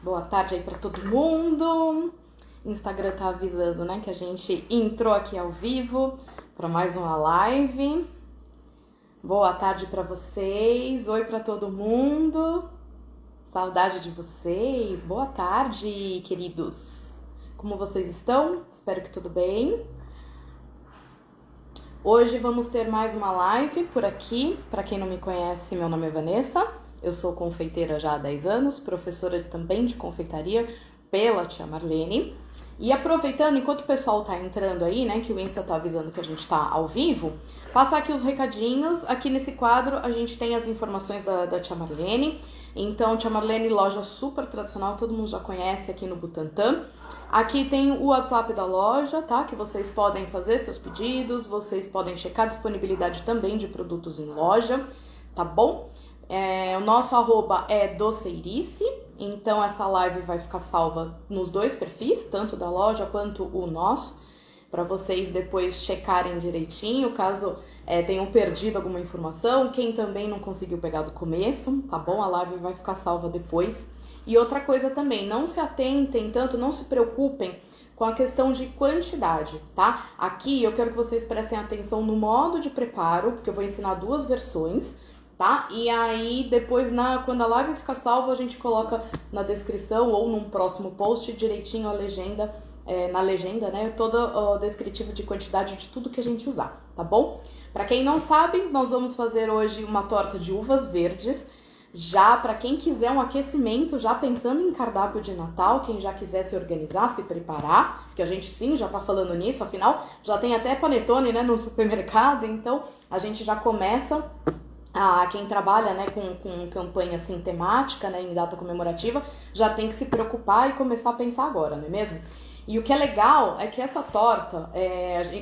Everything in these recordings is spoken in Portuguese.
Boa tarde aí pra todo mundo. Instagram tá avisando, né, que a gente entrou aqui ao vivo para mais uma live. Boa tarde pra vocês. Oi pra todo mundo. Saudade de vocês. Boa tarde, queridos. Como vocês estão? Espero que tudo bem. Hoje vamos ter mais uma live por aqui. Para quem não me conhece, meu nome é Vanessa. Eu sou confeiteira já há 10 anos, professora também de confeitaria pela tia Marlene. E aproveitando, enquanto o pessoal tá entrando aí, né, que o Insta tá avisando que a gente tá ao vivo, passar aqui os recadinhos. Aqui nesse quadro a gente tem as informações da tia Marlene. Então, tia Marlene, loja super tradicional, todo mundo já conhece aqui no Butantã. Aqui tem o WhatsApp da loja, tá? Que vocês podem fazer seus pedidos, vocês podem checar a disponibilidade também de produtos em loja, tá bom? O nosso arroba é doceirice, então essa live vai ficar salva nos dois perfis, tanto da loja quanto o nosso, para vocês depois checarem direitinho, caso tenham perdido alguma informação, quem também não conseguiu pegar do começo, tá bom? A live vai ficar salva depois. E outra coisa também, não se atentem tanto, não se preocupem com a questão de quantidade, tá? Aqui eu quero que vocês prestem atenção no modo de preparo, porque eu vou ensinar duas versões, tá? E aí depois, quando a live ficar salva, a gente coloca na descrição ou num próximo post direitinho a legenda, na legenda, né? Todo o descritivo de quantidade de tudo que a gente usar, tá bom? Para quem não sabe, nós vamos fazer hoje uma torta de uvas verdes. Já para quem quiser um aquecimento, já pensando em cardápio de Natal, quem já quiser se organizar, se preparar, porque a gente sim já tá falando nisso, afinal já tem até panetone, né, no supermercado, então a gente já começa. Quem trabalha, né, com campanha assim, temática, né, em data comemorativa, já tem que se preocupar e começar a pensar agora, não é mesmo? E o que é legal é que essa torta,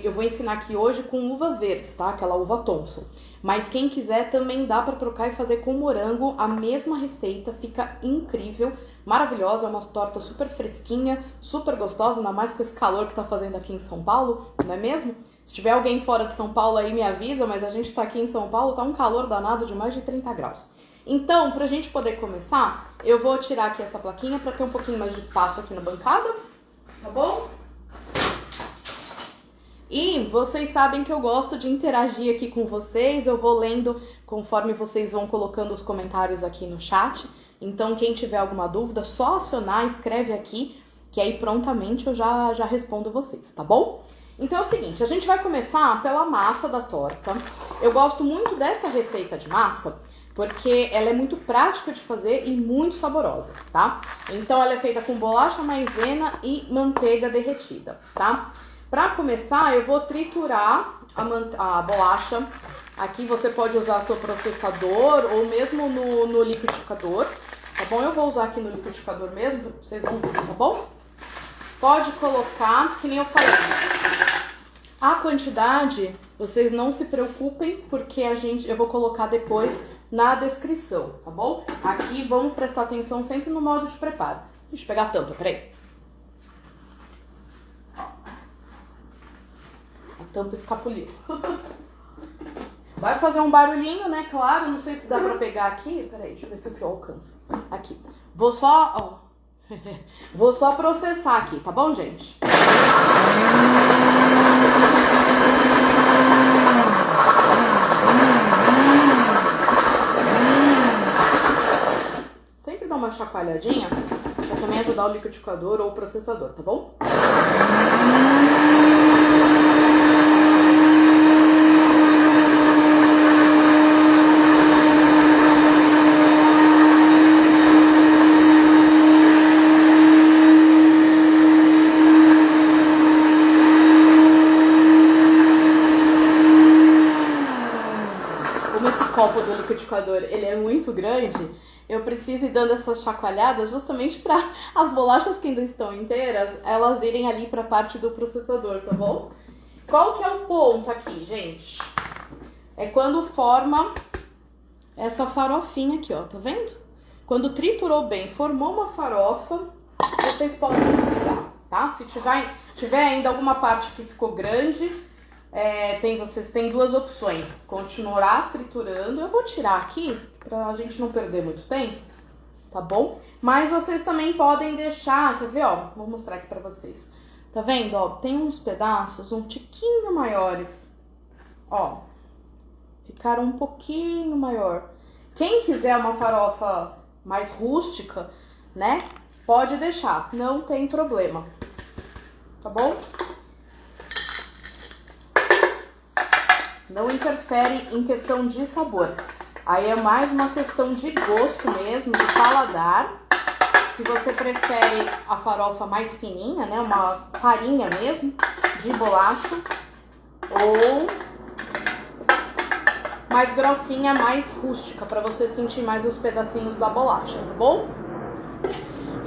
eu vou ensinar aqui hoje com uvas verdes, tá? Aquela uva Thompson. Mas quem quiser também dá pra trocar e fazer com morango a mesma receita, fica incrível, maravilhosa, é uma torta super fresquinha, super gostosa, ainda mais com esse calor que tá fazendo aqui em São Paulo, não é mesmo? Se tiver alguém fora de São Paulo aí me avisa, mas a gente tá aqui em São Paulo, tá um calor danado de mais de 30 graus. Então, pra gente poder começar, eu vou tirar aqui essa plaquinha pra ter um pouquinho mais de espaço aqui na bancada, tá bom? E vocês sabem que eu gosto de interagir aqui com vocês, eu vou lendo conforme vocês vão colocando os comentários aqui no chat. Então, quem tiver alguma dúvida, só acionar, escreve aqui, que aí prontamente eu já respondo vocês, tá bom? Então é o seguinte, a gente vai começar pela massa da torta. Eu gosto muito dessa receita de massa, porque ela é muito prática de fazer e muito saborosa, tá? Então ela é feita com bolacha maisena e manteiga derretida, tá? Pra começar, eu vou triturar a bolacha. Aqui você pode usar seu processador ou mesmo no liquidificador, tá bom? Eu vou usar aqui no liquidificador mesmo, vocês vão ver, tá bom? Pode colocar, que nem eu falei. A quantidade, vocês não se preocupem, porque eu vou colocar depois na descrição, tá bom? Aqui vamos prestar atenção sempre no modo de preparo. Deixa eu pegar a tampa, peraí. A tampa escapuliu. Vai fazer um barulhinho, né? Claro, não sei se dá pra pegar aqui. Peraí, deixa eu ver se o fio alcança. Aqui. Vou só processar aqui, tá bom, gente? Sempre dá uma chacoalhadinha pra também ajudar o liquidificador ou o processador, tá bom? Copo do liquidificador, ele é muito grande, eu preciso ir dando essas chacoalhadas justamente para as bolachas que ainda estão inteiras, elas irem ali para a parte do processador, tá bom? Qual que é o ponto aqui, gente? É quando forma essa farofinha aqui, ó, tá vendo? Quando triturou bem, formou uma farofa, vocês podem desligar, tá? Se tiver ainda alguma parte que ficou grande, vocês têm duas opções, continuar triturando. Eu vou tirar aqui pra gente não perder muito tempo. tá bom? Mas vocês também podem deixar, quer ver, ó, vou mostrar aqui pra vocês. Tá vendo, ó, tem uns pedaços um tiquinho maiores, ó, ficaram um pouquinho maior. Quem quiser uma farofa mais rústica, né, pode deixar, não tem problema, tá bom? Não interfere em questão de sabor. Aí é mais uma questão de gosto mesmo, de paladar. Se você prefere a farofa mais fininha, né, uma farinha mesmo, de bolacha, ou mais grossinha, mais rústica, para você sentir mais os pedacinhos da bolacha, tá bom?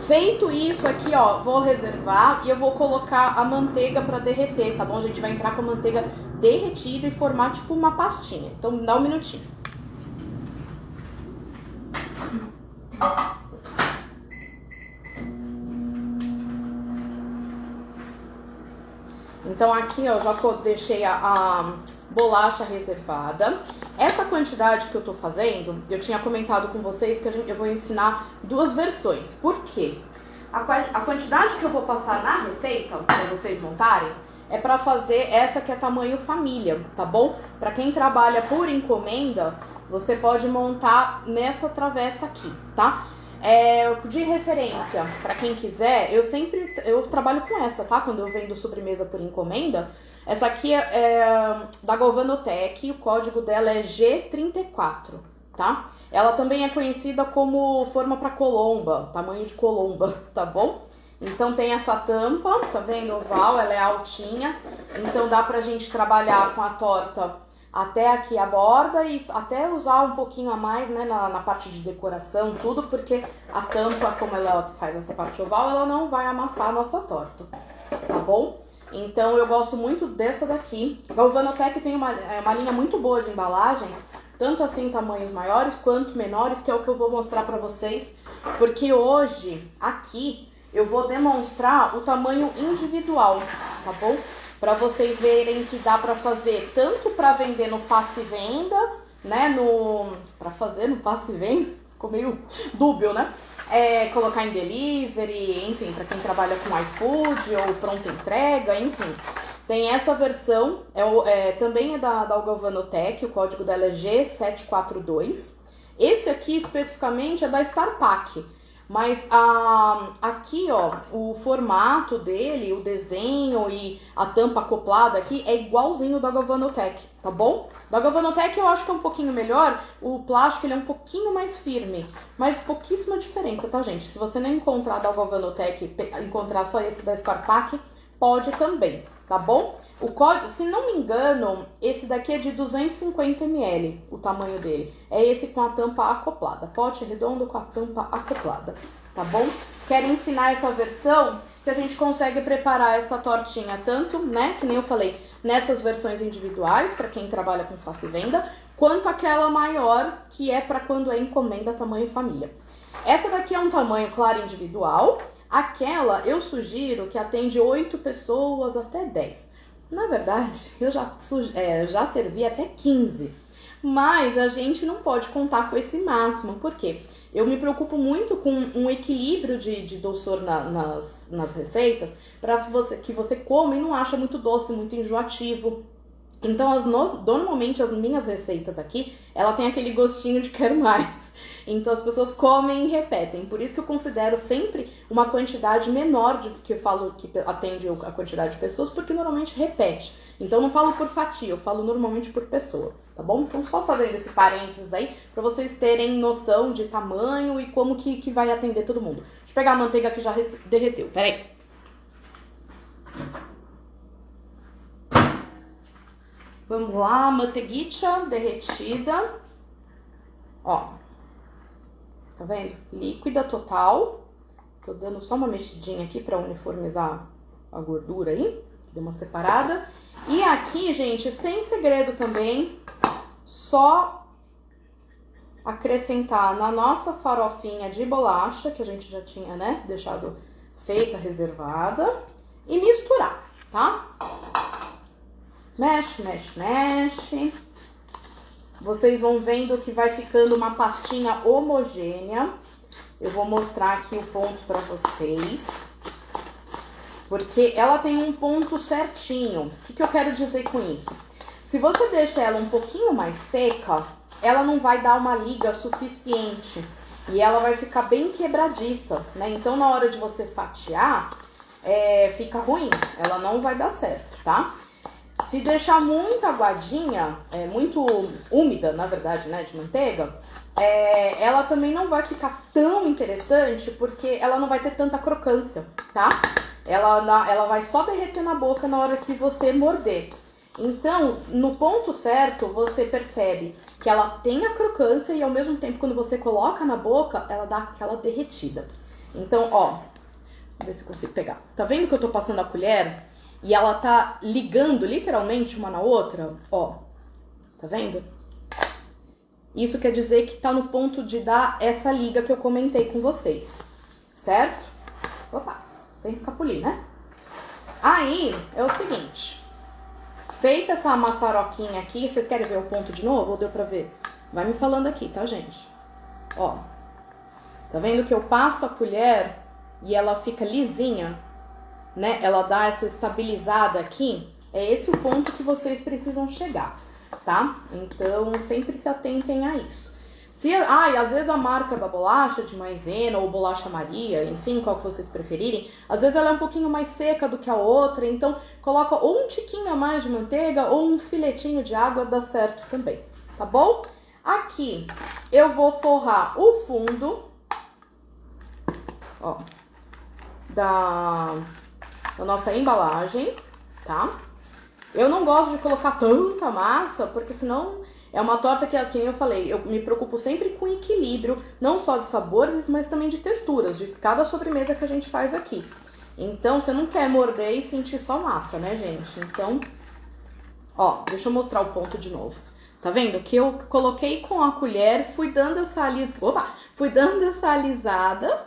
Feito isso aqui, ó, vou reservar e eu vou colocar a manteiga para derreter, tá bom? A gente vai entrar com a manteiga derretida e formar tipo uma pastinha. Então dá um minutinho. Então aqui, ó, já deixei a bolacha reservada. Essa quantidade que eu tô fazendo, eu tinha comentado com vocês que eu vou ensinar duas versões. Por quê? A quantidade que eu vou passar na receita, para vocês montarem, é para fazer essa que é tamanho família, tá bom? Para quem trabalha por encomenda, você pode montar nessa travessa aqui, tá? De referência, para quem quiser, eu trabalho com essa, tá? Quando eu vendo sobremesa por encomenda, essa aqui é da Galvanotech, o código dela é G34, tá? Ela também é conhecida como forma para colomba, tamanho de colomba, tá bom? Então tem essa tampa, tá vendo? Oval, ela é altinha, então dá pra gente trabalhar com a torta até aqui a borda e até usar um pouquinho a mais, né, na parte de decoração, tudo, porque a tampa, como ela faz essa parte oval, ela não vai amassar a nossa torta, tá bom? Então eu gosto muito dessa daqui. A Galvanotech tem uma linha muito boa de embalagens, tanto assim em tamanhos maiores quanto menores, que é o que eu vou mostrar pra vocês, porque hoje, aqui, eu vou demonstrar o tamanho individual, tá bom? Pra vocês verem que dá pra fazer tanto pra vender no passe e venda, né, pra fazer no passe e venda, ficou meio dúbio, né? Colocar em delivery, enfim, pra quem trabalha com iFood ou pronta entrega, enfim. Tem essa versão, também é da Galvanotech, o código dela é G742. Esse aqui especificamente é da Starpack, mas aqui, ó, o formato dele, o desenho e a tampa acoplada aqui é igualzinho da Galvanotech, tá bom? Da Galvanotech eu acho que é um pouquinho melhor, o plástico ele é um pouquinho mais firme, mas pouquíssima diferença, tá, gente? Se você não encontrar da Galvanotech, encontrar só esse da Starpack, pode também, tá bom? O código, se não me engano, esse daqui é de 250 ml, o tamanho dele. É esse com a tampa acoplada, pote redondo com a tampa acoplada, tá bom? Quero ensinar essa versão que a gente consegue preparar essa tortinha tanto, né, que nem eu falei, nessas versões individuais, para quem trabalha com face e venda, quanto aquela maior, que é para quando é encomenda tamanho família. Essa daqui é um tamanho, claro, individual. Aquela, eu sugiro que atende 8 pessoas até 10. Na verdade, eu já servi até 15. Mas a gente não pode contar com esse máximo. Por quê? Eu me preocupo muito com um equilíbrio de doçor nas receitas, para que você come e não acha muito doce, muito enjoativo. Então, normalmente as minhas receitas aqui, ela tem aquele gostinho de quero mais. Então, as pessoas comem e repetem. Por isso que eu considero sempre uma quantidade menor que eu falo que atende a quantidade de pessoas, porque normalmente repete. Então, eu não falo por fatia, eu falo normalmente por pessoa, tá bom? Então, só fazendo esse parênteses aí, pra vocês terem noção de tamanho e como que vai atender todo mundo. Deixa eu pegar a manteiga que já derreteu, peraí. Vamos lá, manteiguinha derretida, ó, tá vendo? Líquida total, tô dando só uma mexidinha aqui pra uniformizar a gordura aí, deu uma separada. E aqui, gente, sem segredo também, só acrescentar na nossa farofinha de bolacha, que a gente já tinha, né, deixado feita, reservada, e misturar, tá? Mexe, mexe, mexe. Vocês vão vendo que vai ficando uma pastinha homogênea. Eu vou mostrar aqui o ponto pra vocês. Porque ela tem um ponto certinho. O que eu quero dizer com isso? Se você deixa ela um pouquinho mais seca, ela não vai dar uma liga suficiente. E ela vai ficar bem quebradiça, né? Então, na hora de você fatiar, fica ruim. Ela não vai dar certo, tá? Se deixar muito aguadinha, muito úmida, na verdade, né, de manteiga, ela também não vai ficar tão interessante, porque ela não vai ter tanta crocância, tá? Ela vai só derreter na boca na hora que você morder. Então, no ponto certo, você percebe que ela tem a crocância e ao mesmo tempo, quando você coloca na boca, ela dá aquela derretida. Então, ó, vamos ver se eu consigo pegar. Tá vendo que eu tô passando a colher e ela tá ligando literalmente uma na outra? Ó, tá vendo? Isso quer dizer que tá no ponto de dar essa liga que eu comentei com vocês, certo? Opa, sem escapulir, né? Aí, é o seguinte... Feita essa maçaroquinha aqui, vocês querem ver o ponto de novo ou deu pra ver? Vai me falando aqui, tá, gente? Ó, tá vendo que eu passo a colher e ela fica lisinha, né? Ela dá essa estabilizada aqui. É esse o ponto que vocês precisam chegar, tá? Então, sempre se atentem a isso. E às vezes a marca da bolacha de maisena ou bolacha Maria, enfim, qual que vocês preferirem, às vezes ela é um pouquinho mais seca do que a outra, então coloca ou um tiquinho a mais de manteiga ou um filetinho de água, dá certo também, tá bom? Aqui eu vou forrar o fundo, ó, da nossa embalagem, tá? Eu não gosto de colocar tanta massa, porque senão... É uma torta que, como eu falei, eu me preocupo sempre com equilíbrio, não só de sabores, mas também de texturas, de cada sobremesa que a gente faz aqui. Então, você não quer morder e sentir só massa, né, gente? Então, ó, deixa eu mostrar o ponto de novo. Tá vendo? Que eu coloquei com a colher, fui dando essa alisada,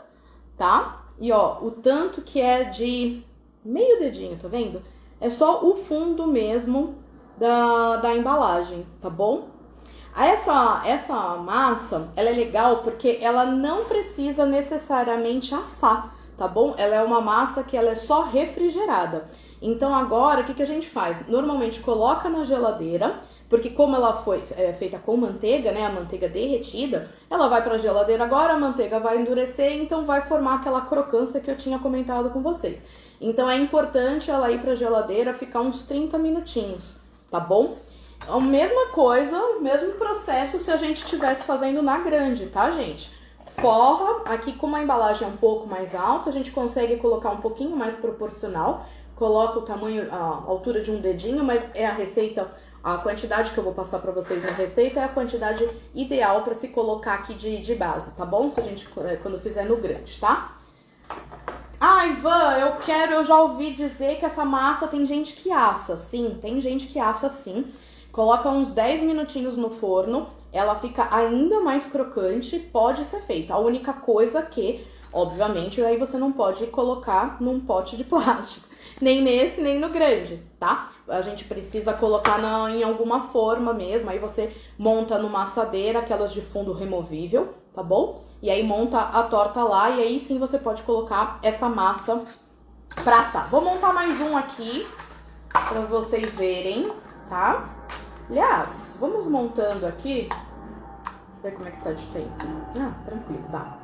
tá? E, ó, o tanto que é de meio dedinho, tá vendo? É só o fundo mesmo da embalagem, tá bom? Essa massa, ela é legal porque ela não precisa necessariamente assar, tá bom? Ela é uma massa que ela é só refrigerada. Então agora, o que a gente faz? Normalmente coloca na geladeira, porque como ela foi feita com manteiga, né, a manteiga derretida, ela vai pra geladeira agora, a manteiga vai endurecer, então vai formar aquela crocância que eu tinha comentado com vocês. Então é importante ela ir pra geladeira, ficar uns 30 minutinhos, tá bom? A mesma coisa, o mesmo processo se a gente estivesse fazendo na grande, tá, gente? Forra, aqui como a embalagem é um pouco mais alta, a gente consegue colocar um pouquinho mais proporcional. Coloca o tamanho, a altura de um dedinho, mas é a receita, a quantidade que eu vou passar pra vocês na receita é a quantidade ideal pra se colocar aqui de base, tá bom? Se a gente, quando fizer no grande, tá? Ah, Ivan, eu já ouvi dizer que essa massa tem gente que assa. Sim, tem gente que assa sim. Coloca uns 10 minutinhos no forno, ela fica ainda mais crocante, pode ser feita. A única coisa que, obviamente, aí você não pode colocar num pote de plástico. Nem nesse, nem no grande, tá? A gente precisa colocar em alguma forma mesmo. Aí você monta numa assadeira, aquelas de fundo removível, tá bom? E aí monta a torta lá e aí sim você pode colocar essa massa pra assar. Vou montar mais um aqui pra vocês verem, tá? Aliás, vamos montando aqui. Deixa eu ver como é que tá de tempo. Ah, tranquilo, tá.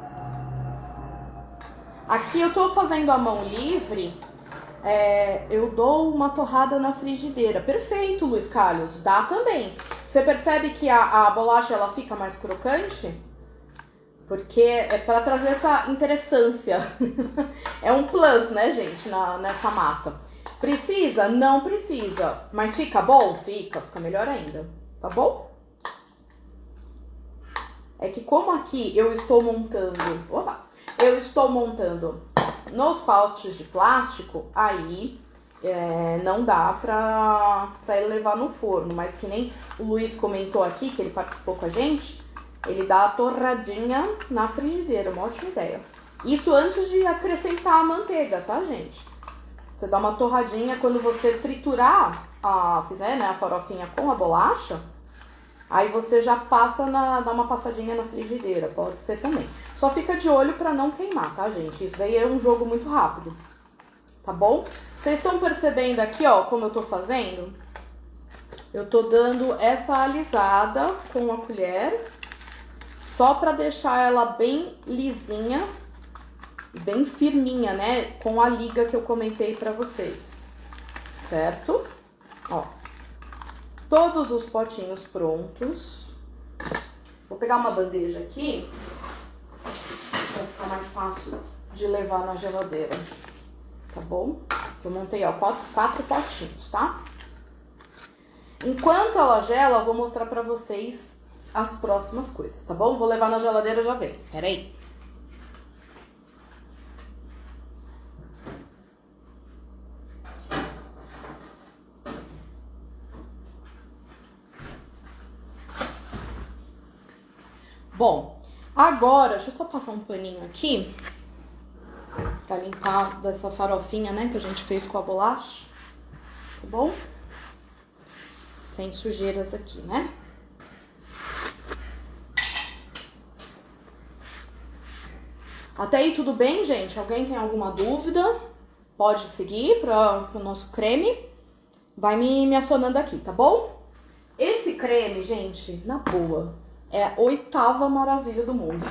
Aqui eu tô fazendo a mão livre. Eu dou uma torrada na frigideira. Perfeito, Luiz Carlos. Dá também. Você percebe que a bolacha ela fica mais crocante? Porque é para trazer essa interessância. É um plus, né, gente, nessa massa. Precisa? Não precisa. Mas fica bom? Fica melhor ainda. Tá bom? É que como aqui eu estou montando... Opa! Eu estou montando nos potes de plástico, aí não dá pra ele levar no forno. Mas que nem o Luiz comentou aqui, que ele participou com a gente, ele dá a torradinha na frigideira. Uma ótima ideia. Isso antes de acrescentar a manteiga, tá, gente? Você dá uma torradinha quando você triturar, fizer, né, a farofinha com a bolacha, Aí você já passa, dá uma passadinha na frigideira, pode ser também. Só fica de olho pra não queimar, tá, gente? Isso daí é um jogo muito rápido, tá bom? Vocês estão percebendo aqui, ó, como eu tô fazendo? Eu tô dando essa alisada com a colher, só pra deixar ela bem lisinha, bem firminha, né? Com a liga que eu comentei pra vocês, certo? Ó, todos os potinhos prontos. Vou pegar uma bandeja aqui, pra ficar mais fácil de levar na geladeira, tá bom? Eu montei, ó, quatro potinhos, tá? Enquanto ela gela, eu vou mostrar pra vocês as próximas coisas, tá bom? Vou levar na geladeira e já vem. Pera aí. Bom, agora, deixa eu só passar um paninho aqui pra limpar dessa farofinha, né, que a gente fez com a bolacha, tá bom? Sem sujeiras aqui, né? Até aí tudo bem, gente? Alguém tem alguma dúvida? Pode seguir para o nosso creme. Vai me acionando aqui, tá bom? Esse creme, gente, na boa, é a 8ª maravilha do mundo.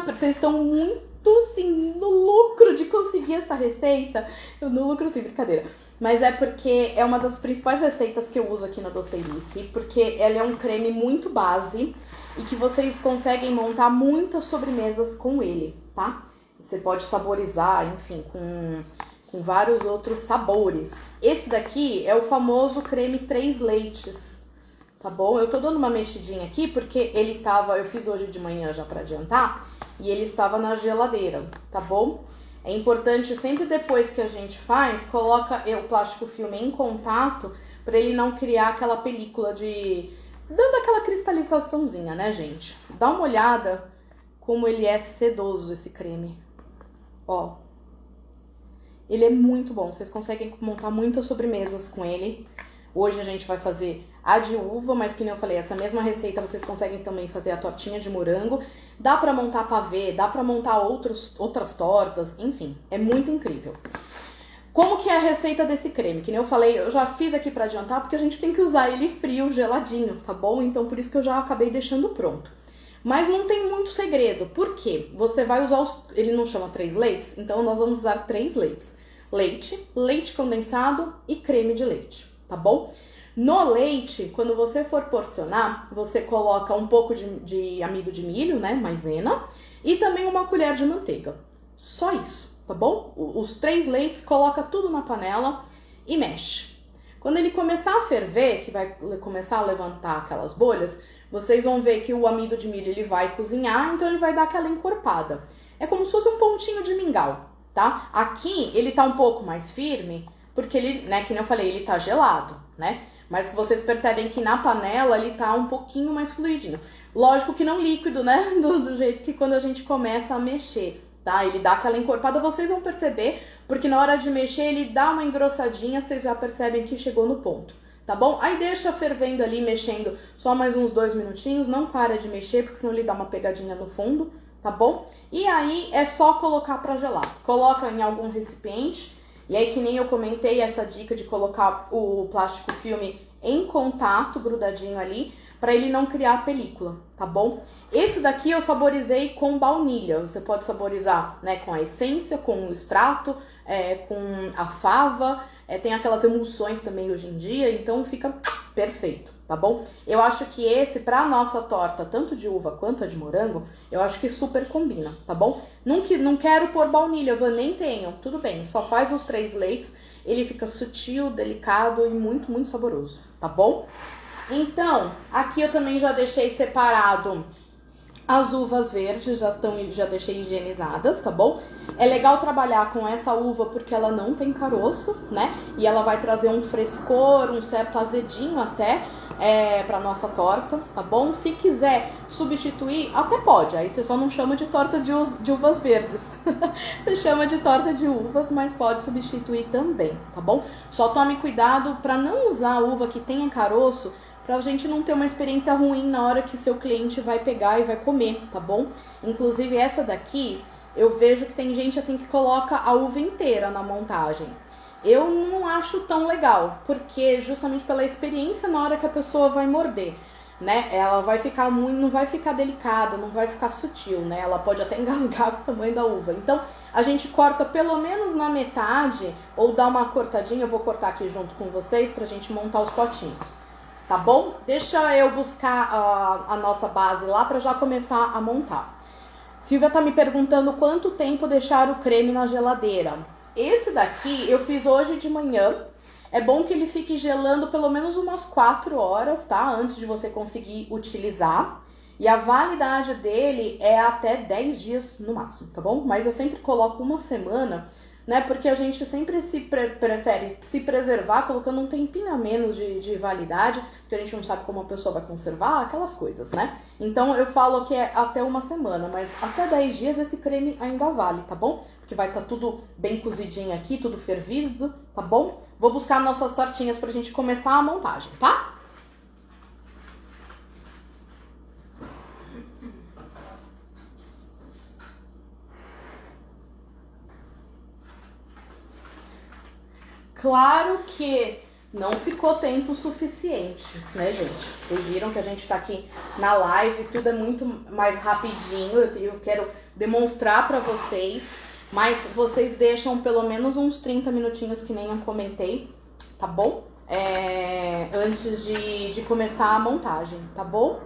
Vocês estão muito, assim, no lucro de conseguir essa receita. Eu no lucro, sim, brincadeira. Mas é porque é uma das principais receitas que eu uso aqui na Docerice, porque ela é um creme muito base e que vocês conseguem montar muitas sobremesas com ele, tá? Você pode saborizar, enfim, com vários outros sabores. Esse daqui é o famoso creme 3 leites, tá bom? Eu tô dando uma mexidinha aqui porque eu fiz hoje de manhã já pra adiantar, e ele estava na geladeira, tá bom? É importante sempre depois que a gente faz, coloca o plástico filme em contato para ele não criar aquela película dando aquela cristalizaçãozinha, né, gente? Dá uma olhada como ele é sedoso, esse creme. Ó. Ele é muito bom, vocês conseguem montar muitas sobremesas com ele. Hoje a gente vai fazer a de uva, mas que nem eu falei, essa mesma receita vocês conseguem também fazer a tortinha de morango. Dá pra montar pavê, dá pra montar outras tortas, enfim, é muito incrível. Como que é a receita desse creme? Que nem eu falei, eu já fiz aqui pra adiantar, porque a gente tem que usar ele frio, geladinho, tá bom? Então por isso que eu já acabei deixando pronto. Mas não tem muito segredo, por quê? Você vai usar ele não chama 3 leites, então nós vamos usar 3 leites. Leite condensado e creme de leite, tá bom? No leite, quando você for porcionar, você coloca um pouco de amido de milho, né, maisena, e também uma colher de manteiga. Só isso, tá bom? Os 3 leites, coloca tudo na panela e mexe. Quando ele começar a ferver, que vai começar a levantar aquelas bolhas, vocês vão ver que o amido de milho ele vai cozinhar, então ele vai dar aquela encorpada. É como se fosse um pontinho de mingau, tá? Aqui ele tá um pouco mais firme, porque ele, né, que nem eu falei, ele tá gelado, né? Mas vocês percebem que na panela ele tá um pouquinho mais fluidinho. Lógico que não líquido, né? Do jeito que quando a gente começa a mexer, tá? Ele dá aquela encorpada, vocês vão perceber, porque na hora de mexer ele dá uma engrossadinha, vocês já percebem que chegou no ponto, tá bom? Aí deixa fervendo ali, mexendo só mais uns 2 minutinhos, não para de mexer, porque senão ele dá uma pegadinha no fundo, tá bom? E aí é só colocar pra gelar. Coloca em algum recipiente. E aí, que nem eu comentei, essa dica de colocar o plástico filme em contato, grudadinho ali, para ele não criar película, tá bom? Esse daqui eu saborizei com baunilha. Você pode saborizar, né, com a essência, com o extrato, com a fava. Tem aquelas emulsões também hoje em dia, então fica perfeito, tá bom? Eu acho que esse, pra nossa torta, tanto de uva quanto a de morango, eu acho que super combina, tá bom? Não quero pôr baunilha, eu nem tenho, tudo bem, só faz os 3 leites, ele fica sutil, delicado e muito, muito saboroso, tá bom? Então, aqui eu também já deixei separado as uvas verdes, já deixei higienizadas, tá bom? É legal trabalhar com essa uva porque ela não tem caroço, né? E ela vai trazer um frescor, um certo azedinho até pra nossa torta, tá bom? Se quiser substituir, até pode. Aí você só não chama de torta de uvas verdes. Você chama de torta de uvas, mas pode substituir também, tá bom? Só tome cuidado pra não usar a uva que tenha caroço, pra gente não ter uma experiência ruim na hora que seu cliente vai pegar e vai comer, tá bom? Inclusive essa daqui, eu vejo que tem gente assim que coloca a uva inteira na montagem. Eu não acho tão legal, porque justamente pela experiência na hora que a pessoa vai morder, né? Ela vai ficar muito, não vai ficar delicada, não vai ficar sutil, né? Ela pode até engasgar com o tamanho da uva. Então, a gente corta pelo menos na metade, ou dá uma cortadinha, eu vou cortar aqui junto com vocês pra gente montar os potinhos, tá bom? Deixa eu buscar a nossa base lá pra já começar a montar. Silvia tá me perguntando quanto tempo deixar o creme na geladeira. Esse daqui eu fiz hoje de manhã. É bom que ele fique gelando pelo menos umas 4 horas, tá? Antes de você conseguir utilizar. E a validade dele é até 10 dias no máximo, tá bom? Mas eu sempre coloco uma semana, né? Porque a gente sempre prefere se preservar colocando um tempinho a menos de validade, porque a gente não sabe como a pessoa vai conservar, aquelas coisas, né? Então eu falo que é até uma semana, mas até 10 dias esse creme ainda vale, tá bom? Porque vai estar tudo bem cozidinho aqui, tudo fervido, tá bom? Vou buscar nossas tortinhas pra gente começar a montagem, tá? Claro que não ficou tempo suficiente, né, gente? Vocês viram que a gente tá aqui na live, tudo é muito mais rapidinho, eu quero demonstrar pra vocês, mas vocês deixam pelo menos uns 30 minutinhos, que nem eu comentei, tá bom? Antes de começar a montagem, tá bom?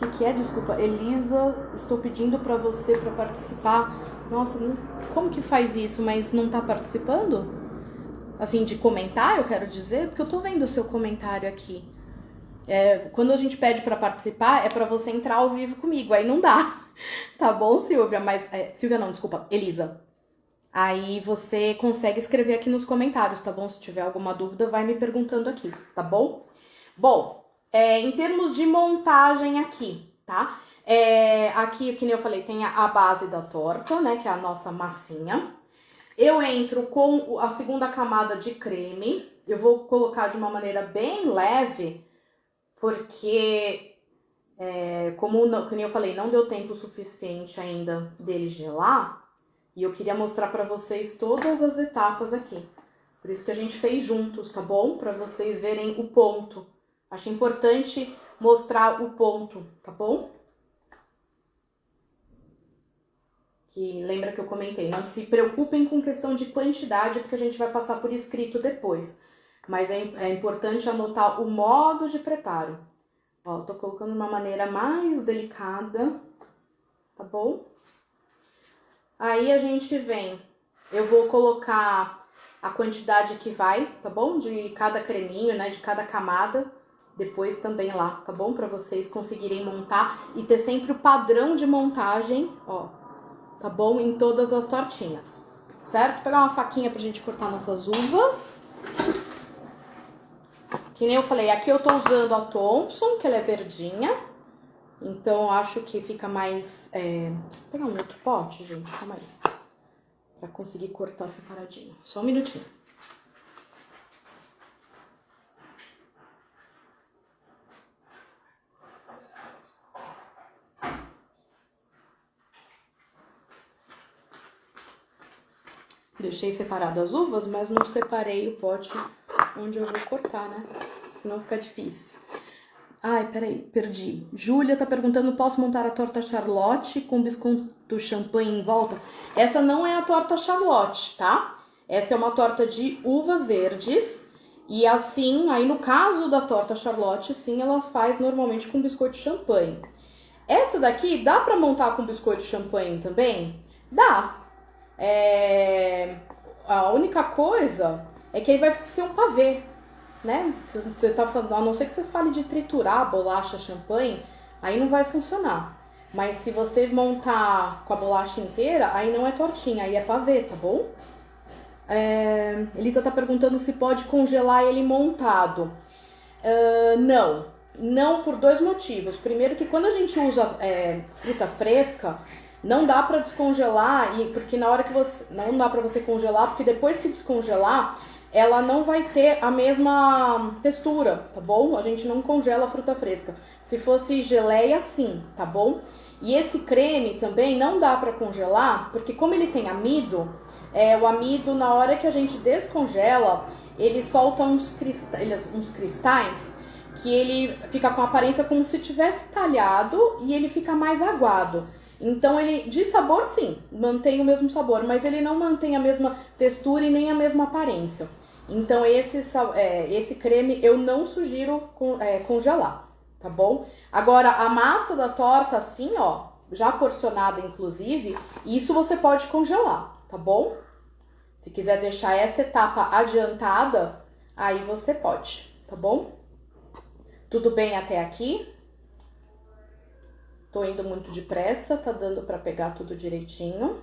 O que é? Desculpa, Elisa, estou pedindo pra você pra participar. Nossa, como que faz isso, mas não tá participando? Assim, de comentar, eu quero dizer, porque eu tô vendo o seu comentário aqui. Quando a gente pede pra participar, é pra você entrar ao vivo comigo, aí não dá. Tá bom, Silvia? Mas, Silvia não, desculpa, Elisa. Aí você consegue escrever aqui nos comentários, tá bom? Se tiver alguma dúvida, vai me perguntando aqui, tá bom? Bom, em termos de montagem aqui, tá? Aqui, que nem eu falei, tem a base da torta, né? Que é a nossa massinha. Eu entro com a segunda camada de creme. Eu vou colocar de uma maneira bem leve, porque, como nem eu falei, não deu tempo suficiente ainda dele gelar. E eu queria mostrar pra vocês todas as etapas aqui. Por isso que a gente fez juntos, tá bom? Pra vocês verem o ponto. Acho importante mostrar o ponto, tá bom? Que lembra que eu comentei, não se preocupem com questão de quantidade, porque a gente vai passar por escrito depois. Mas é importante anotar o modo de preparo. Ó, tô colocando de uma maneira mais delicada, tá bom? Aí a gente vem, eu vou colocar a quantidade que vai, tá bom? De cada creminho, né, de cada camada, depois também lá, tá bom? Pra vocês conseguirem montar e ter sempre o padrão de montagem, ó, tá bom? Em todas as tortinhas, certo? Vou pegar uma faquinha pra gente cortar nossas uvas. Que nem eu falei, aqui eu tô usando a Thompson, que ela é verdinha. Então, acho que fica mais... Vou pegar um outro pote, gente, calma aí. Pra conseguir cortar separadinho. Só um minutinho. Deixei separadas as uvas, mas não separei o pote onde eu vou cortar, né? Senão fica difícil. Ai, peraí, perdi. Júlia tá perguntando, posso montar a torta Charlotte com biscoito champanhe em volta? Essa não é a torta Charlotte, tá? Essa é uma torta de uvas verdes. E assim, aí no caso da torta Charlotte, sim, ela faz normalmente com biscoito champanhe. Essa daqui, dá pra montar com biscoito champanhe também? Dá. A única coisa é que aí vai ser um pavê, né? Se você tá falando, a não ser que você fale de triturar a bolacha champanhe, aí não vai funcionar. Mas se você montar com a bolacha inteira, aí não é tortinha, aí é pavê, tá bom? Elisa tá perguntando se pode congelar ele montado. Não por 2 motivos. Primeiro que quando a gente usa fruta fresca, não dá pra descongelar, porque na hora que você... Não dá pra você congelar, porque depois que descongelar, ela não vai ter a mesma textura, tá bom? A gente não congela a fruta fresca. Se fosse geleia, sim, tá bom? E esse creme também não dá pra congelar, porque como ele tem amido, o amido, na hora que a gente descongela, ele solta uns cristais que ele fica com a aparência como se tivesse talhado e ele fica mais aguado. Então, ele, de sabor, sim, mantém o mesmo sabor, mas ele não mantém a mesma textura e nem a mesma aparência. Então, esse creme eu não sugiro congelar, tá bom? Agora, a massa da torta, assim, ó, já porcionada, inclusive, isso você pode congelar, tá bom? Se quiser deixar essa etapa adiantada, aí você pode, tá bom? Tudo bem até aqui? Tô indo muito depressa, tá dando pra pegar tudo direitinho.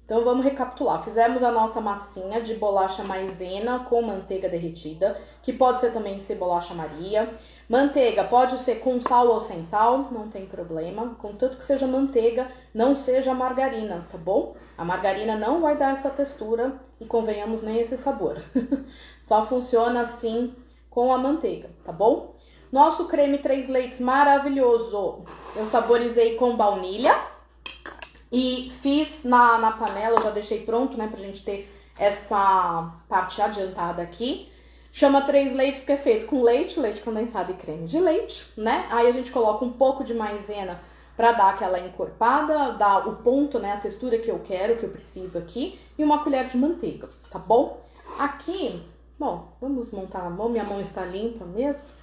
Então, vamos recapitular. Fizemos a nossa massinha de bolacha maisena com manteiga derretida, que pode ser também bolacha Maria. Manteiga pode ser com sal ou sem sal, não tem problema. Contanto que seja manteiga, não seja margarina, tá bom? A margarina não vai dar essa textura e, convenhamos, nem esse sabor. Só funciona assim com a manteiga, tá bom? Nosso creme 3 leites maravilhoso. Eu saborizei com baunilha e fiz na panela, eu já deixei pronto, né, pra gente ter essa parte adiantada aqui. Chama 3 leites porque é feito com leite condensado e creme de leite, né? Aí a gente coloca um pouco de maisena pra dar aquela encorpada, dar o ponto, né, a textura que eu quero, que eu preciso aqui, e uma colher de manteiga, tá bom? Aqui, bom, vamos montar a mão, minha mão está limpa mesmo.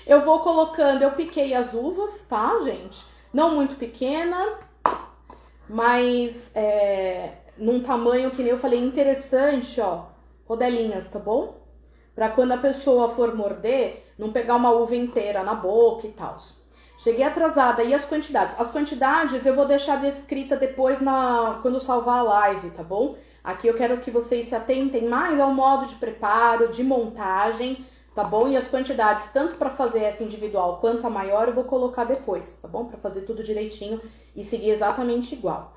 Eu vou colocando, eu piquei as uvas, tá, gente? Não muito pequena, mas num tamanho que nem eu falei, interessante, ó, rodelinhas, tá bom? Pra quando a pessoa for morder, não pegar uma uva inteira na boca e tal. Cheguei atrasada, e as quantidades? As quantidades eu vou deixar descrita depois quando salvar a live, tá bom? Aqui eu quero que vocês se atentem mais ao modo de preparo, de montagem, tá bom? E as quantidades, tanto para fazer essa individual quanto a maior, eu vou colocar depois, tá bom? Para fazer tudo direitinho e seguir exatamente igual.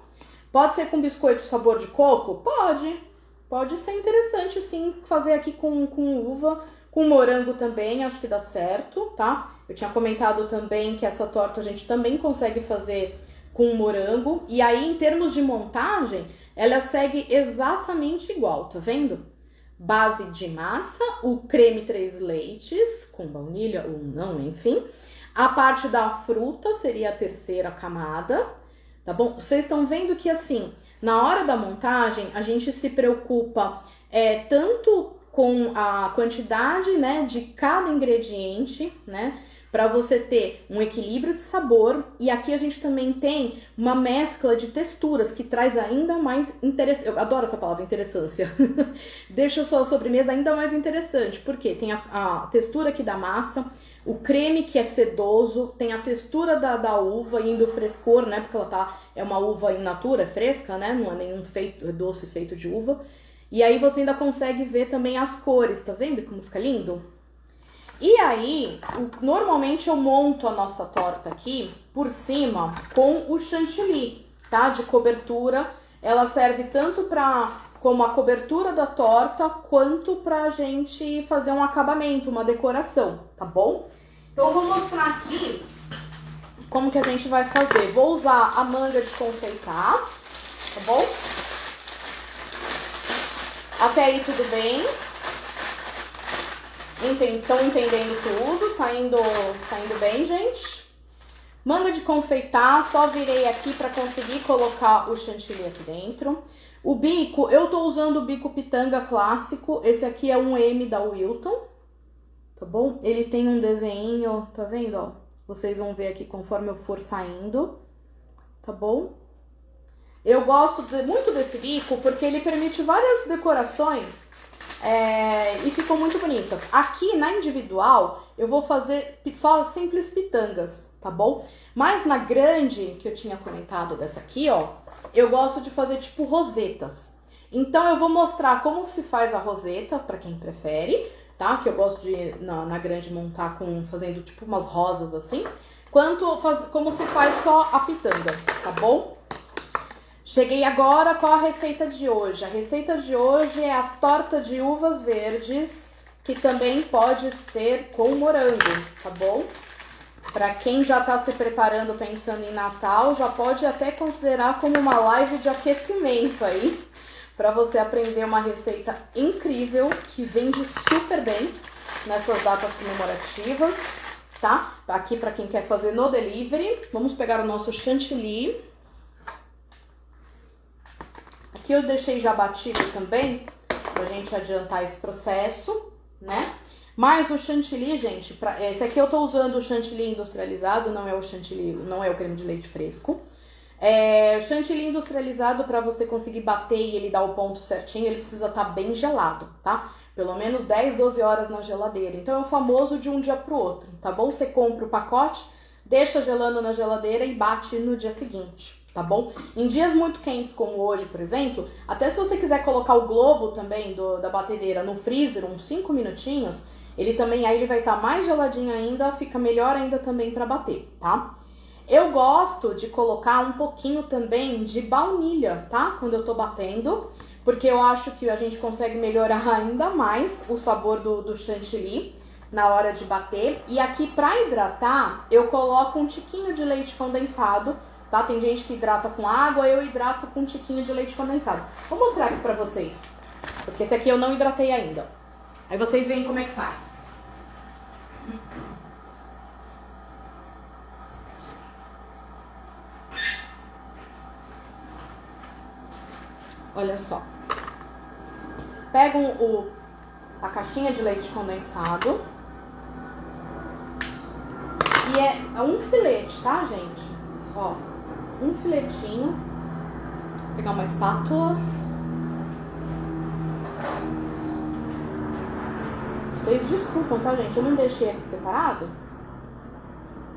Pode ser com biscoito sabor de coco? Pode. Pode ser interessante, sim, fazer aqui com uva, com morango também, acho que dá certo, tá? Eu tinha comentado também que essa torta a gente também consegue fazer com morango. E aí, em termos de montagem, ela segue exatamente igual, tá vendo? Base de massa, o creme 3 leites, com baunilha ou não, enfim. A parte da fruta seria a terceira camada, tá bom? Vocês estão vendo que, assim, na hora da montagem, a gente se preocupa tanto com a quantidade, né, de cada ingrediente, né, para você ter um equilíbrio de sabor. E aqui a gente também tem uma mescla de texturas que traz ainda mais interessante. Eu adoro essa palavra, interessância. Deixa a sua sobremesa ainda mais interessante, porque tem a textura aqui da massa, o creme que é sedoso, tem a textura da uva indo frescor, né, porque ela é uma uva in natura, é fresca, né, não é nenhum doce feito de uva. E aí você ainda consegue ver também as cores, tá vendo como fica lindo? E aí, normalmente eu monto a nossa torta aqui por cima com o chantilly, tá? De cobertura. Ela serve tanto como a cobertura da torta, quanto pra gente fazer um acabamento, uma decoração, tá bom? Então eu vou mostrar aqui como que a gente vai fazer. Vou usar a manga de confeitar, tá bom? Até aí tudo bem? Estão entendendo tudo? Tá indo bem, gente? Manga de confeitar, só virei aqui para conseguir colocar o chantilly aqui dentro. O bico, eu tô usando o bico pitanga clássico. Esse aqui é um M da Wilton, tá bom? Ele tem um desenho, tá vendo, ó? Vocês vão ver aqui conforme eu for saindo, tá bom? Eu gosto muito desse bico porque ele permite várias decorações e ficam muito bonitas. Aqui na individual eu vou fazer só simples pitangas, tá bom? Mas na grande, que eu tinha comentado dessa aqui, ó, eu gosto de fazer tipo rosetas. Então eu vou mostrar como se faz a roseta, pra quem prefere, tá? Que eu gosto de na grande montar fazendo tipo umas rosas assim. Como se faz só a pitanga, tá bom? Cheguei agora, qual a receita de hoje? A receita de hoje é a torta de uvas verdes, que também pode ser com morango, tá bom? Para quem já tá se preparando pensando em Natal, já pode até considerar como uma live de aquecimento aí, para você aprender uma receita incrível que vende super bem nessas datas comemorativas, tá? Aqui para quem quer fazer no delivery, vamos pegar o nosso chantilly. Aqui eu deixei já batido também, pra gente adiantar esse processo, né? Mas o chantilly, gente, esse aqui eu tô usando o chantilly industrializado, não é o chantilly, não é o creme de leite fresco. O chantilly industrializado, para você conseguir bater e ele dar o ponto certinho, ele precisa estar bem gelado, tá? Pelo menos 10, 12 horas na geladeira. Então é o famoso de um dia pro outro, tá bom? Você compra o pacote, deixa gelando na geladeira e bate no dia seguinte, tá bom? Em dias muito quentes como hoje, por exemplo, até se você quiser colocar o globo também da batedeira no freezer, uns 5 minutinhos, ele também aí ele vai estar mais geladinho ainda, fica melhor ainda também para bater, tá? Eu gosto de colocar um pouquinho também de baunilha, tá? Quando eu tô batendo, porque eu acho que a gente consegue melhorar ainda mais o sabor do chantilly na hora de bater. E aqui para hidratar, eu coloco um tiquinho de leite condensado, tá? Tem gente que hidrata com água, eu hidrato com um tiquinho de leite condensado. Vou mostrar aqui pra vocês, porque esse aqui eu não hidratei ainda. Aí vocês veem como é que faz. Olha só. Pegam a caixinha de leite condensado. E é um filete, tá, gente? Ó, um filetinho. Vou pegar uma espátula. Vocês desculpam, tá, gente? Eu não deixei aqui separado.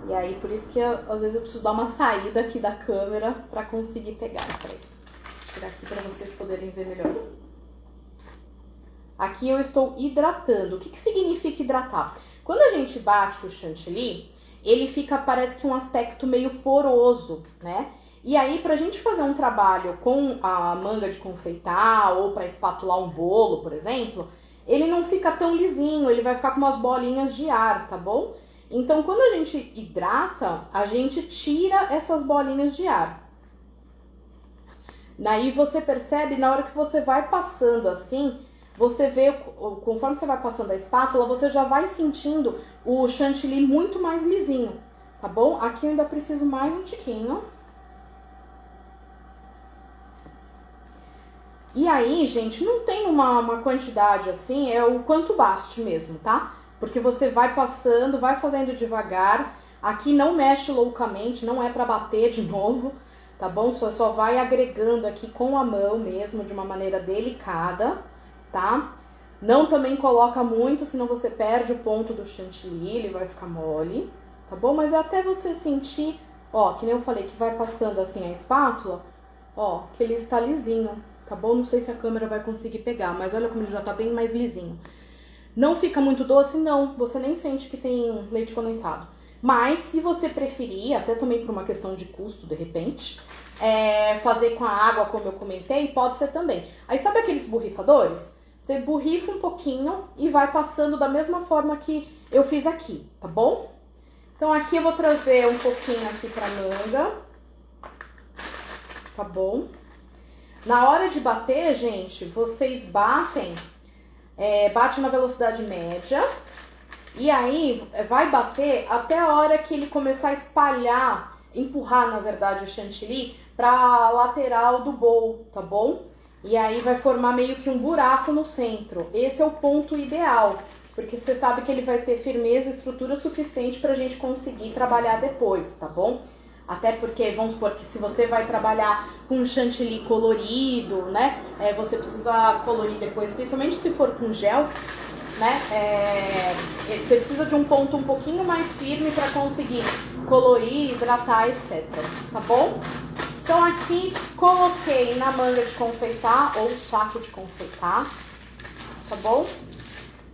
E aí, por isso que às vezes eu preciso dar uma saída aqui da câmera pra conseguir pegar. Peraí. Vou tirar aqui pra vocês poderem ver melhor. Aqui eu estou hidratando. O que significa hidratar? Quando a gente bate o chantilly, ele fica, parece que um aspecto meio poroso, né? E aí, pra gente fazer um trabalho com a manga de confeitar ou pra espatular um bolo, por exemplo, ele não fica tão lisinho, ele vai ficar com umas bolinhas de ar, tá bom? Então, quando a gente hidrata, a gente tira essas bolinhas de ar. Daí você percebe, na hora que você vai passando assim, você vê, conforme você vai passando a espátula, você já vai sentindo o chantilly muito mais lisinho, tá bom? Aqui eu ainda preciso mais um tiquinho. E aí, gente, não tem uma quantidade assim, é o quanto baste mesmo, tá? Porque você vai passando, vai fazendo devagar. Aqui não mexe loucamente, não é pra bater de novo, tá bom? Só vai agregando aqui com a mão mesmo, de uma maneira delicada, tá? Não também coloca muito, senão você perde o ponto do chantilly, ele vai ficar mole, tá bom? Mas é até você sentir, ó, que nem eu falei, que vai passando assim a espátula, ó, que ele está lisinho. Tá bom? Não sei se a câmera vai conseguir pegar, mas olha como ele já tá bem mais lisinho. Não fica muito doce? Não. Você nem sente que tem leite condensado. Mas, se você preferir, até também por uma questão de custo, de repente, fazer com a água, como eu comentei, pode ser também. Aí, sabe aqueles borrifadores? Você borrifa um pouquinho e vai passando da mesma forma que eu fiz aqui, tá bom? Então, aqui eu vou trazer um pouquinho aqui pra manga. Tá bom? Na hora de bater, gente, vocês batem, bate na velocidade média e aí vai bater até a hora que ele começar a espalhar, empurrar, na verdade, o chantilly pra lateral do bowl, tá bom? E aí vai formar meio que um buraco no centro. Esse é o ponto ideal, porque você sabe que ele vai ter firmeza e estrutura suficiente pra gente conseguir trabalhar depois, tá bom? Até porque, vamos supor que se você vai trabalhar com um chantilly colorido, né? Você precisa colorir depois, principalmente se for com gel, né? Você precisa de um ponto um pouquinho mais firme para conseguir colorir, hidratar, etc. Tá bom? Então aqui coloquei na manga de confeitar ou saco de confeitar, tá bom?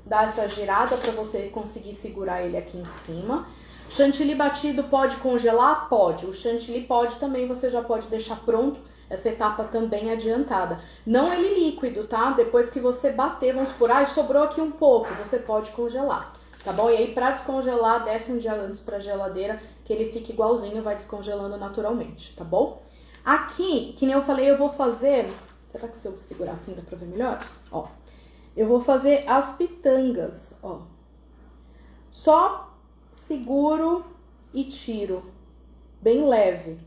Dá essa girada para você conseguir segurar ele aqui em cima. Chantilly batido pode congelar? Pode. O chantilly pode também, você já pode deixar pronto essa etapa também adiantada. Não ele líquido, tá? Depois que você bater, vamos supor, sobrou aqui um pouco, você pode congelar, tá bom? E aí pra descongelar, desce um dia antes pra geladeira, que ele fica igualzinho, vai descongelando naturalmente, tá bom? Aqui, que nem eu falei, eu vou fazer... Será que se eu segurar assim dá pra ver melhor? Ó, eu vou fazer as pitangas, ó. Só seguro e tiro, bem leve,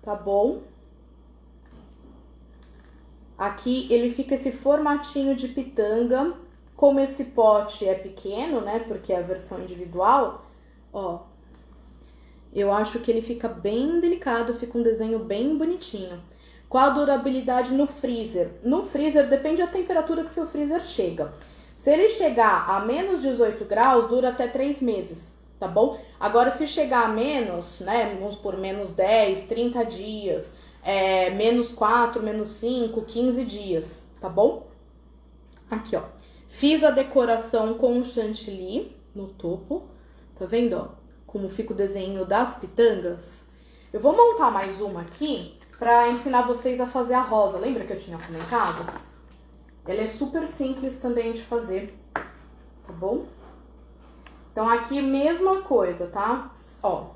tá bom? Aqui ele fica esse formatinho de pitanga, como esse pote é pequeno, né, porque é a versão individual, ó. Eu acho que ele fica bem delicado, fica um desenho bem bonitinho. Qual a durabilidade no freezer? No freezer depende da temperatura que seu freezer chega. Se ele chegar a menos 18 graus, dura até 3 meses, tá bom? Agora, se chegar a menos, né, vamos por menos 10, 30 dias, menos 4, menos 5, 15 dias, tá bom? Aqui, ó. Fiz a decoração com chantilly no topo, tá vendo, ó? Como fica o desenho das pitangas. Eu vou montar mais uma aqui pra ensinar vocês a fazer a rosa. Lembra que eu tinha comentado? Ela é super simples também de fazer, tá bom? Então aqui mesma coisa, tá? Ó,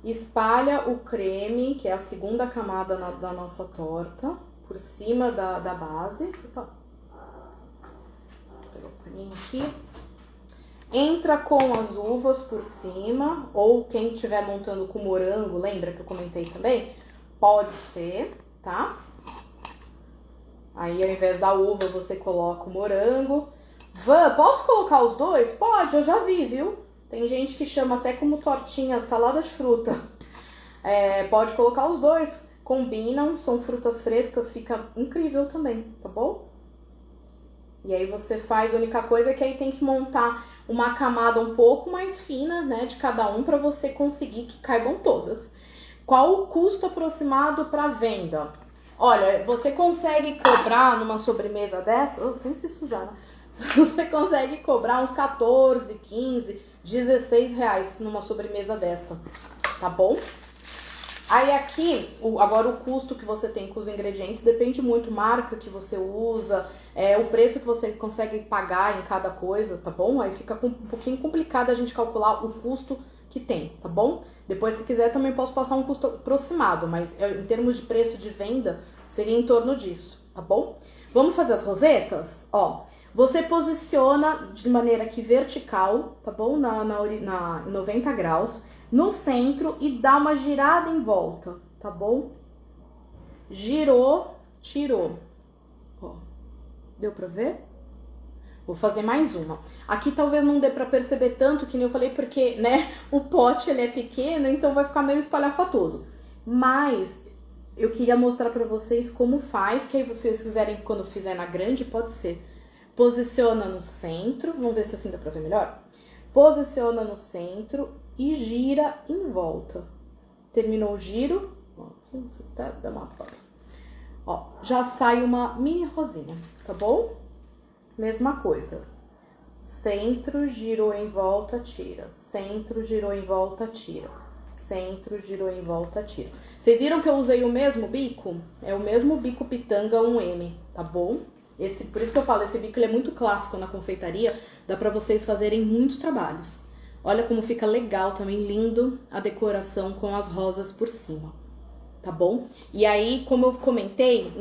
espalha o creme, que é a segunda camada da nossa torta, por cima da base. Opa. Vou pegar o paninho aqui. Entra com as uvas por cima, ou quem estiver montando com morango, lembra que eu comentei também? Pode ser, tá? Aí, ao invés da uva, você coloca o morango. Van, posso colocar os dois? Pode, eu já vi, viu? Tem gente que chama até como tortinha, salada de fruta. Pode colocar os dois, combinam, são frutas frescas, fica incrível também, tá bom? E aí você faz, a única coisa é que aí tem que montar uma camada um pouco mais fina, né, de cada um, pra você conseguir que caibam todas. Qual o custo aproximado para venda? Olha, você consegue cobrar numa sobremesa dessa, sem se sujar, né? Você consegue cobrar uns 14, 15, 16 reais numa sobremesa dessa, tá bom? Aí aqui, agora o custo que você tem com os ingredientes depende muito, marca que você usa, o preço que você consegue pagar em cada coisa, tá bom? Aí fica um pouquinho complicado a gente calcular o custo que tem, tá bom? Depois, se quiser, também posso passar um custo aproximado, mas em termos de preço de venda, seria em torno disso, tá bom? Vamos fazer as rosetas? Ó, você posiciona de maneira que vertical, tá bom? Em 90 graus, no centro e dá uma girada em volta, tá bom? Girou, tirou. Ó, deu pra ver? Vou fazer mais uma. Aqui talvez não dê pra perceber tanto, que nem eu falei, porque, né, o pote ele é pequeno, então vai ficar meio espalhafatoso. Mas eu queria mostrar pra vocês como faz, que aí vocês quiserem, quando fizer na grande, pode ser. Posiciona no centro, vamos ver se assim dá pra ver melhor. Posiciona no centro e gira em volta. Terminou o giro, dá uma foto. Ó, já sai uma mini rosinha, tá bom? Mesma coisa. Centro, girou em volta, tira. Centro, girou em volta, tira. Centro, girou em volta, tira. Vocês viram que eu usei o mesmo bico? É o mesmo bico pitanga 1M, tá bom? Por isso que eu falo, esse bico ele é muito clássico na confeitaria. Dá pra vocês fazerem muitos trabalhos. Olha como fica legal também, lindo a decoração com as rosas por cima. Tá bom? E aí, como eu comentei,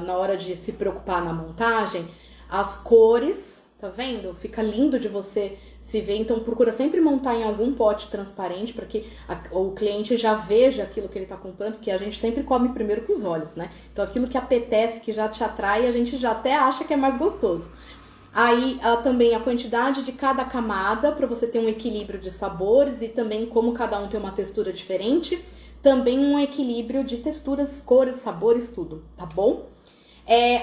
na hora de se preocupar na montagem, as cores, tá vendo? Fica lindo de você se ver, então procura sempre montar em algum pote transparente para que o cliente já veja aquilo que ele tá comprando, porque a gente sempre come primeiro com os olhos, né? Então aquilo que apetece, que já te atrai, a gente já até acha que é mais gostoso. Aí também a quantidade de cada camada, para você ter um equilíbrio de sabores e também como cada um tem uma textura diferente, também um equilíbrio de texturas, cores, sabores, tudo, tá bom?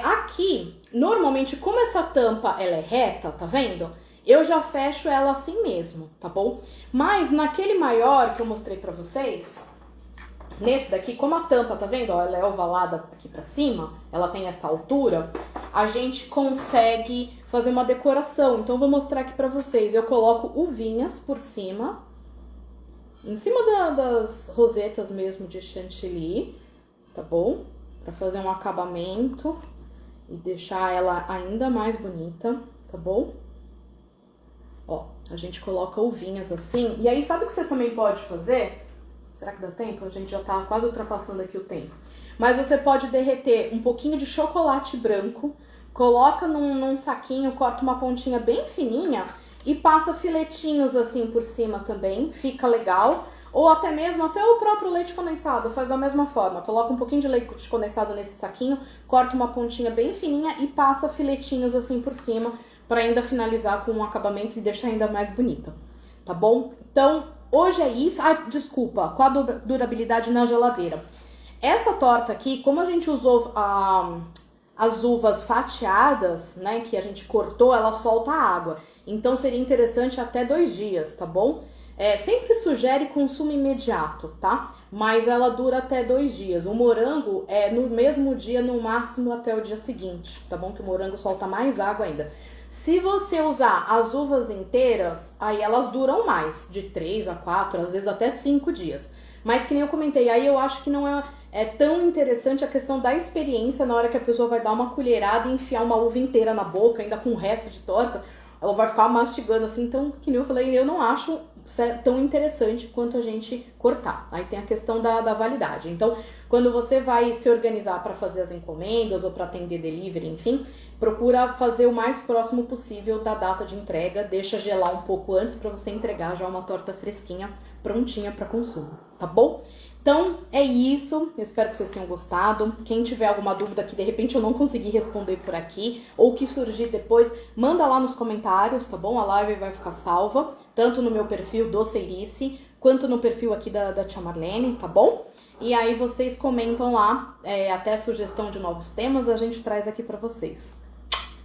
Aqui, normalmente, como essa tampa ela é reta, tá vendo? Eu já fecho ela assim mesmo, tá bom? Mas naquele maior que eu mostrei pra vocês, nesse daqui, como a tampa, tá vendo? Ó, ela é ovalada aqui pra cima, ela tem essa altura, a gente consegue fazer uma decoração. Então, eu vou mostrar aqui pra vocês. Eu coloco uvinhas por cima, em cima das rosetas mesmo de chantilly. tá bom? Pra fazer um acabamento e deixar ela ainda mais bonita, tá bom? Ó, a gente coloca uvinhas assim. E aí, sabe o que você também pode fazer? Será que dá tempo? A gente já tá quase ultrapassando aqui o tempo. Mas você pode derreter um pouquinho de chocolate branco, coloca num saquinho, corta uma pontinha bem fininha e passa filetinhos assim por cima também, fica legal. Ou até mesmo, até o próprio leite condensado, faz da mesma forma. Coloca um pouquinho de leite condensado nesse saquinho, corta uma pontinha bem fininha e passa filetinhos assim por cima, para ainda finalizar com um acabamento e deixar ainda mais bonita, tá bom? Então, hoje é isso. Ah, desculpa, com a durabilidade na geladeira. Essa torta aqui, como a gente usou as uvas fatiadas, né, que a gente cortou, ela solta água. Então, seria interessante até 2 dias, tá bom? Sempre sugere consumo imediato, tá? Mas ela dura até 2 dias. O morango é no mesmo dia, no máximo até o dia seguinte, tá bom? Que o morango solta mais água ainda. Se você usar as uvas inteiras, aí elas duram mais, de 3 a 4, às vezes até 5 dias. Mas que nem eu comentei, aí eu acho que não é tão interessante a questão da experiência na hora que a pessoa vai dar uma colherada e enfiar uma uva inteira na boca, ainda com o resto de torta. Ela vai ficar mastigando assim, então, que nem eu falei, eu não acho tão interessante quanto a gente cortar. Aí tem a questão da validade. Então, quando você vai se organizar para fazer as encomendas ou para atender delivery, enfim, procura fazer o mais próximo possível da data de entrega, deixa gelar um pouco antes para você entregar já uma torta fresquinha, prontinha para consumo, tá bom? Então, é isso. Eu espero que vocês tenham gostado. Quem tiver alguma dúvida que de repente eu não consegui responder por aqui, ou que surgir depois, manda lá nos comentários, tá bom? A live vai ficar salva, tanto no meu perfil Doceirice, quanto no perfil aqui da Tia Marlene, tá bom? E aí vocês comentam lá, até sugestão de novos temas, a gente traz aqui pra vocês.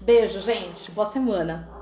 Beijo, gente. Boa semana.